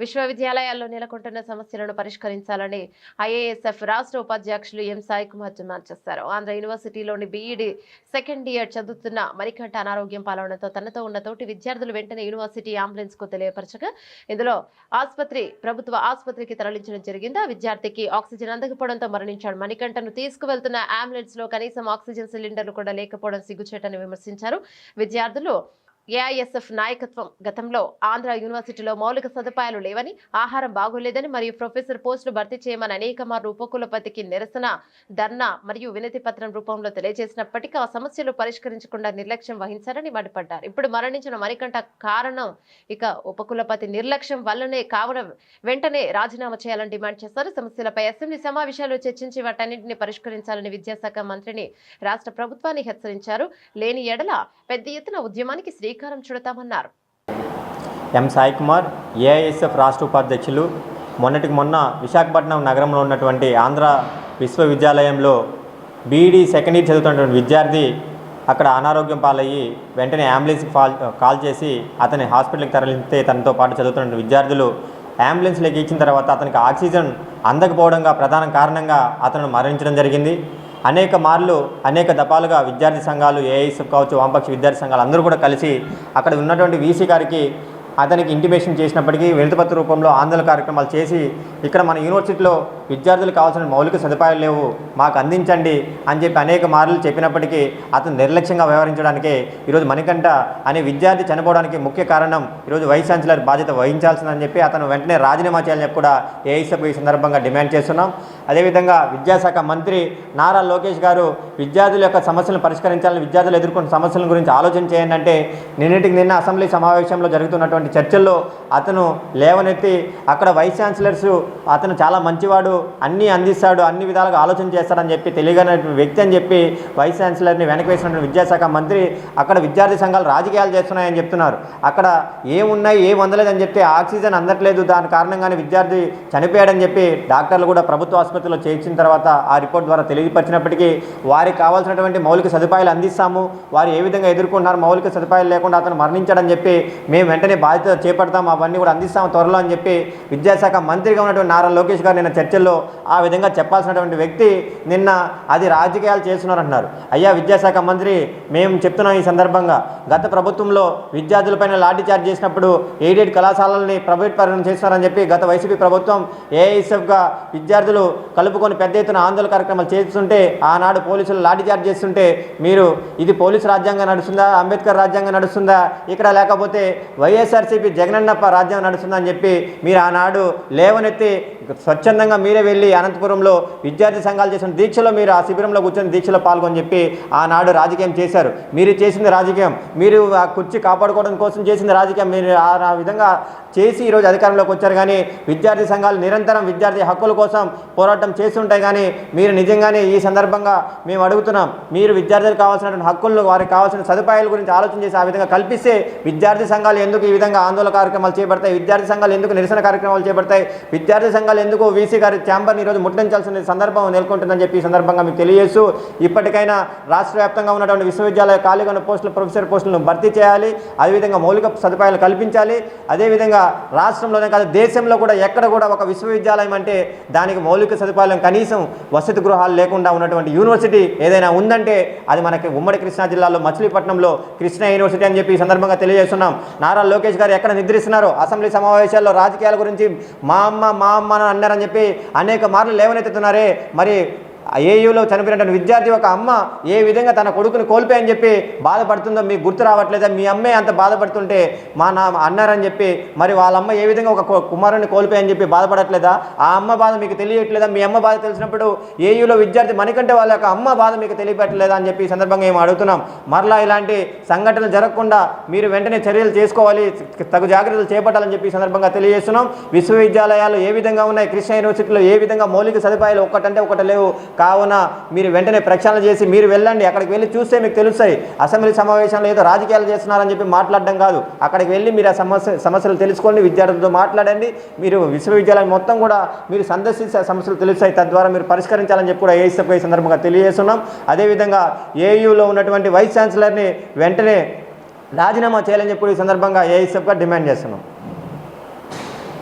విశ్వవిద్యాలయాల్లో నెలకొంటున్న సమస్యలను పరిష్కరించాలని ఐఏఎస్ఎఫ్ రాష్ట్ర ఉపాధ్యక్షులు ఎం సాయి కుమార్ డిమాండ్ చేశారు. ఆంధ్ర యూనివర్సిటీలోని బీఈడీ సెకండ్ ఇయర్ చదువుతున్న మణికంఠ అనారోగ్యం పాలవడంతో తనతో ఉన్న తోటి విద్యార్థులు వెంటనే యూనివర్సిటీ అంబులెన్స్ కు తెలియపరచగా ఇందులో ప్రభుత్వ ఆసుపత్రికి తరలించడం జరిగింది. ఆ విద్యార్థికి ఆక్సిజన్ అందకపోవడంతో మరణించాడు. మణికంఠను తీసుకువెళ్తున్న అంబులెన్స్ లో కనీసం ఆక్సిజన్ సిలిండర్లు కూడా లేకపోవడం సిగ్గుచేటని విమర్శించారు. విద్యార్థులు ఏఐఎస్ఎఫ్ నాయకత్వం గతంలో ఆంధ్ర యూనివర్సిటీలో మౌలిక సదుపాయాలు లేవని, ఆహారం బాగోలేదని మరియు ప్రొఫెసర్ పోస్టులు భర్తీ చేయమని అనేక మార్లు ఉపకులపతికి నిరసన ధర్నా మరియు వినతి పత్రం రూపంలో తెలియజేసినప్పటికీ ఆ సమస్యలు పరిష్కరించకుండా నిర్లక్ష్యం వహించారని మండిపడ్డారు. ఇప్పుడు మరణించిన మణికంఠ కారణం ఇక ఉపకులపతి నిర్లక్ష్యం వల్లనే కావున వెంటనే రాజీనామా చేయాలని డిమాండ్ చేశారు. సమస్యలపై అసెంబ్లీ సమావేశాల్లో చర్చించి వాటన్నింటినీ పరిష్కరించాలని విద్యాశాఖ మంత్రిని రాష్ట్ర ప్రభుత్వాన్ని హెచ్చరించారు. లేని ఎడల పెద్ద ఎత్తున ఉద్యమానికి శ్రీకారం చుడతామన్నారు. ఎం సాయి కుమార్, ఏఐఎస్ఎఫ్ రాష్ట్ర ఉపాధ్యక్షులు. మొన్నటికి మొన్న విశాఖపట్నం నగరంలో ఉన్నటువంటి ఆంధ్ర విశ్వవిద్యాలయంలో బీఈడీ సెకండ్ ఇయర్ చదువుతున్నటువంటి విద్యార్థి అక్కడ అనారోగ్యం పాలయ్యి వెంటనే అంబులెన్స్కి కాల్ చేసి అతని హాస్పిటల్కి తరలిస్తే తనతో పాటు చదువుతున్న విద్యార్థులు అంబులెన్స్లోకి ఇచ్చిన తర్వాత అతనికి ఆక్సిజన్ అందకపోవడంగా ప్రధాన కారణంగా అతను మరణించడం జరిగింది. అనేక మార్లు అనేక దఫాలుగా విద్యార్థి సంఘాలు, ఏఐఎస్ఎఫ్ కావచ్చు, వామపక్ష విద్యార్థి సంఘాలు అందరూ కూడా కలిసి అక్కడ ఉన్నటువంటి వీసీ గారికి అతనికి ఇంటిమేషన్ చేసినప్పటికీ వినతిపత్ర రూపంలో ఆందోళన కార్యక్రమాలు చేసి ఇక్కడ మన యూనివర్సిటీలో విద్యార్థులకు కావాల్సిన మౌలిక సదుపాయాలు లేవు, మాకు అందించండి అని చెప్పి అనేక మార్లు చెప్పినప్పటికీ అతను నిర్లక్ష్యంగా వ్యవహరించడానికే ఈరోజు మణికంఠ అనే విద్యార్థి చనిపోవడానికి ముఖ్య కారణం. ఈరోజు వైస్ ఛాన్సలర్ బాధ్యత వహించాల్సిందని చెప్పి అతను వెంటనే రాజీనామా చేయాలని చెప్పి కూడా ఏఐఎస్ఎఫ్ ఈ సందర్భంగా డిమాండ్ చేస్తున్నాం. అదేవిధంగా విద్యాశాఖ మంత్రి నారా లోకేష్ గారు విద్యార్థుల యొక్క సమస్యలను పరిష్కరించాలని, విద్యార్థులు ఎదుర్కొన్న సమస్యల గురించి ఆలోచన చేయండి అంటే నిన్న అసెంబ్లీ సమావేశంలో జరుగుతున్నటువంటి చర్చల్లో అతను లేవనెత్తి అక్కడ వైస్ ఛాన్సలర్స్ అతను చాలా మంచివాడు, అన్నీ అందిస్తాడు, అన్ని విధాలుగా ఆలోచన చేస్తాడని చెప్పి తెలియని వ్యక్తి అని చెప్పి వైస్ ఛాన్సలర్ని వెనక వేసినటువంటి విద్యాశాఖ మంత్రి అక్కడ విద్యార్థి సంఘాలు రాజకీయాలు చేస్తున్నాయని చెప్తున్నారు. అక్కడ ఏమున్నాయి ఏం అందలేదని చెప్తే ఆక్సిజన్ అందట్లేదు, దాని కారణంగానే విద్యార్థి చనిపోయాడని చెప్పి డాక్టర్లు కూడా ప్రభుత్వ ఆసుపత్రిలో చేర్చిన తర్వాత ఆ రిపోర్ట్ ద్వారా తెలియపరిచినప్పటికీ వారికి కావాల్సినటువంటి మౌలిక సదుపాయాలు అందిస్తాము, వారు ఏ విధంగా ఎదుర్కొన్నారు, మౌలిక సదుపాయాలు లేకుండా అతను మరణించాడని చెప్పి మేము వెంటనే బాధ్యత చేపడతాం, అవన్నీ కూడా అందిస్తాము త్వరలో అని చెప్పి విద్యాశాఖ మంత్రిగా ఉన్నటువంటి నారా లోకేష్ గారు నిన్న చర్చల్లో ఆ విధంగా చెప్పాల్సినటువంటి వ్యక్తి నిన్న అది రాజకీయాలు చేస్తున్నారంటున్నారు. అయ్యా విద్యాశాఖ మంత్రి, మేము చెప్తున్నాం ఈ సందర్భంగా, గత ప్రభుత్వంలో విద్యార్థులపైన లాఠీ చార్జ్ చేసినప్పుడు ఎయిడెడ్ కళాశాలల్ని ప్రైవేట్ పరం చేస్తున్నారని చెప్పి గత వైసీపీ ప్రభుత్వం ఏఐఎస్ఎఫ్గా విద్యార్థులు కలుపుకొని పెద్ద ఎత్తున ఆందోళన కార్యక్రమాలు చేస్తుంటే ఆనాడు పోలీసులు లాఠీ చార్జ్ చేస్తుంటే మీరు ఇది పోలీసు రాజ్యాంగం నడుస్తుందా, అంబేద్కర్ రాజ్యాంగం నడుస్తుందా, ఇక్కడ లేకపోతే వైఎస్ఆర్సీపీ జగనన్నప్ప రాజ్యాంగం నడుస్తుందని చెప్పి మీరు ఆనాడు లేవనెత్తి స్వచ్ఛందంగా మీరే వెళ్ళి అనంతపురంలో విద్యార్థి సంఘాలు చేసిన దీక్షలో మీరు ఆ శిబిరంలో కూర్చొని దీక్షలో పాల్గొని చెప్పి ఆనాడు రాజకీయం చేశారు. మీరు చేసింది రాజకీయం, మీరు ఆ కుర్చీ కాపాడుకోవడం కోసం చేసింది రాజకీయం. మీరు ఆ విధంగా చేసి ఈరోజు అధికారంలోకి వచ్చారు. కానీ విద్యార్థి సంఘాలు నిరంతరం విద్యార్థి హక్కుల కోసం పోరాటం చేస్తుంటాయి. కానీ మీరు నిజంగానే ఈ సందర్భంగా మేము అడుగుతున్నాం, మీరు విద్యార్థులకు కావాల్సినటువంటి హక్కులను, వారికి కావాల్సిన సదుపాయాల గురించి ఆలోచన చేసి ఆ విధంగా కల్పిస్తే విద్యార్థి సంఘాలు ఎందుకు ఈ విధంగా ఆందోళన కార్యక్రమాలు చేపడతాయి, విద్యార్థి సంఘాలు ఎందుకు నిరసన కార్యక్రమాలు చేపడతాయి, విద్యార్థి సంఘాలు ఎందుకు వీసీ గారి ఛాంబర్ని ఈరోజు ముట్టడించాల్సిన సందర్భం నెలకొంటుందని చెప్పి ఈ సందర్భంగా మీకు తెలియజేస్తూ ఇప్పటికైనా రాష్ట్ర వ్యాప్తంగా ఉన్నటువంటి విశ్వవిద్యాలయ ఖాళీగా ఉన్న పోస్టులు, ప్రొఫెసర్ పోస్టులను భర్తీ చేయాలి, అదేవిధంగా మౌలిక సదుపాయాలు కల్పించాలి. అదేవిధంగా రాష్ట్రంలోనే కాదు దేశంలో కూడా ఎక్కడ కూడా ఒక విశ్వవిద్యాలయం అంటే దానికి మౌలిక సదుపాయాలు కనీసం వసతి గృహాలు లేకుండా ఉన్నటువంటి యూనివర్సిటీ ఏదైనా ఉందంటే అది మనకి ఉమ్మడి కృష్ణా జిల్లాలో మచిలీపట్నంలో కృష్ణా యూనివర్సిటీ అని చెప్పి ఈ సందర్భంగా తెలియజేస్తున్నాం. నారా లోకేష్ గారు ఎక్కడ నిద్రిస్తున్నారో అసెంబ్లీ సమావేశాల్లో రాజకీయాల గురించి మా అమ్మ అని అన్నారని చెప్పి అనేక మార్లు లేవనెత్తుతున్నారే. మరి ఏయూలో చనిపోయినటువంటి విద్యార్థి ఒక అమ్మ ఏ విధంగా తన కొడుకుని కోల్పోయని చెప్పి బాధపడుతుందో మీకు గుర్తు రావట్లేదా? మీ అమ్మే అంత బాధపడుతుంటే అన్నారని చెప్పి మరి వాళ్ళ అమ్మ ఏ విధంగా ఒక కుమారుని కోల్పోయని చెప్పి బాధపడట్లేదా? ఆ అమ్మ బాధ మీకు తెలియట్లేదా? మీ అమ్మ బాధ తెలిసినప్పుడు ఏయూలో విద్యార్థి మణికంఠ వాళ్ళ యొక్క అమ్మ బాధ మీకు తెలియపెట్టలేదా అని చెప్పి ఈ సందర్భంగా ఏమి అడుగుతున్నాం. మరలా ఇలాంటి సంఘటనలు జరగకుండా మీరు వెంటనే చర్యలు చేసుకోవాలి, తగు జాగ్రత్తలు చేపట్టాలని చెప్పి ఈ సందర్భంగా తెలియజేస్తున్నాం. విశ్వవిద్యాలయాలు ఏ విధంగా ఉన్నాయి, కృష్ణా యూనివర్సిటీలో ఏ విధంగా మౌలిక సదుపాయాలు ఒక్కటంటే ఒకటి లేవు. కావున మీరు వెంటనే ప్రక్షాళన చేసి మీరు వెళ్ళండి, అక్కడికి వెళ్ళి చూస్తే మీకు తెలుస్తాయి. అసెంబ్లీ సమావేశంలో ఏదో రాజకీయాలు చేస్తున్నారని చెప్పి మాట్లాడడం కాదు, అక్కడికి వెళ్ళి మీరు ఆ సమస్యలు తెలుసుకోండి, విద్యార్థులతో మాట్లాడండి. మీరు విశ్వవిద్యాలయం మొత్తం కూడా మీరు సందర్శించే సమస్యలు తెలుస్తాయి, తద్వారా మీరు పరిష్కరించాలని చెప్పి కూడా ఏఐఎస్ఎఫ్ ఈ సందర్భంగా తెలియజేస్తున్నాం. అదేవిధంగా ఏయూలో ఉన్నటువంటి వైస్ ఛాన్సలర్ని వెంటనే రాజీనామా చేయాలని చెప్పి ఈ సందర్భంగా ఏఐఎస్ఎఫ్గా డిమాండ్ చేస్తున్నాం.